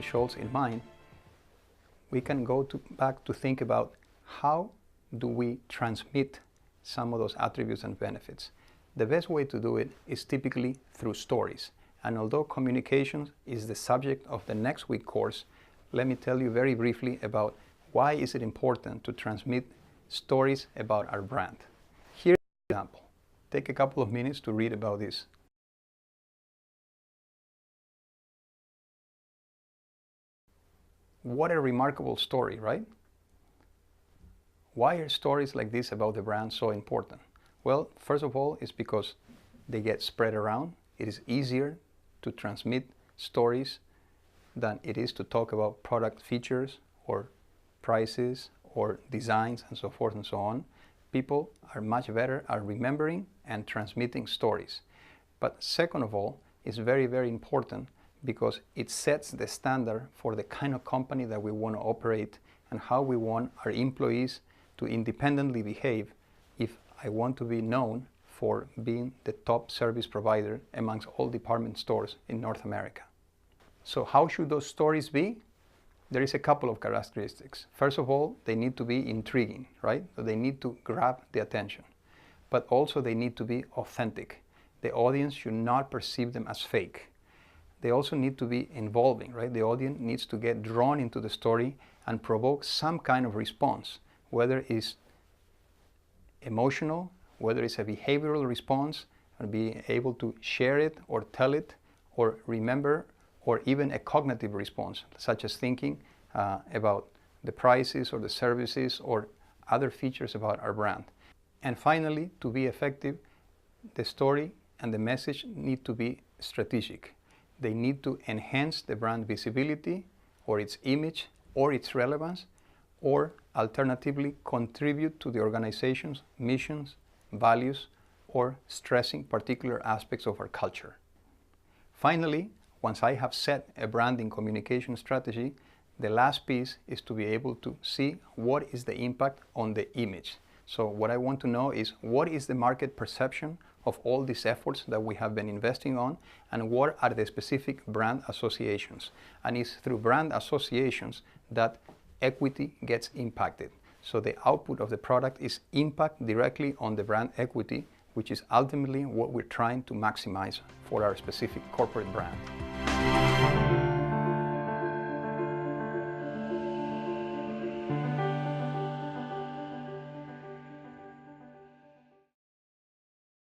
Mr. Schultz in mind, we can go back to think about how do we transmit some of those attributes and benefits. The best way to do it is typically through stories. And although communications is the subject of the next week course, let me tell you very briefly about why is it important to transmit stories about our brand. Here's an example. Take a couple of minutes to read about this. What a remarkable story, right? Why are stories like this about the brand so important? Well, first of all, it's because they get spread around. It is easier to transmit stories than it is to talk about product features or prices or designs and so forth and so on. People are much better at remembering and transmitting stories. But second of all, it's very, very important because it sets the standard for the kind of company that we want to operate and how we want our employees to independently behave if I want to be known for being the top service provider amongst all department stores in North America. So how should those stories be? There is a couple of characteristics. First of all, they need to be intriguing, right? So they need to grab the attention. But also they need to be authentic. The audience should not perceive them as fake. They also need to be involving, right? The audience needs to get drawn into the story and provoke some kind of response, whether it's emotional, whether it's a behavioral response, and be able to share it or tell it or remember, or even a cognitive response, such as thinking about the prices or the services or other features about our brand. And finally, to be effective, the story and the message need to be strategic. They need to enhance the brand visibility or its image or its relevance, or alternatively contribute to the organization's missions, values, or stressing particular aspects of our culture. Finally, once I have set a branding communication strategy, the last piece is to be able to see what is the impact on the image. So what I want to know is what is the market perception of all these efforts that we have been investing on, and what are the specific brand associations. And it's through brand associations that equity gets impacted. So the output of the product is impact directly on the brand equity, which is ultimately what we're trying to maximize for our specific corporate brand.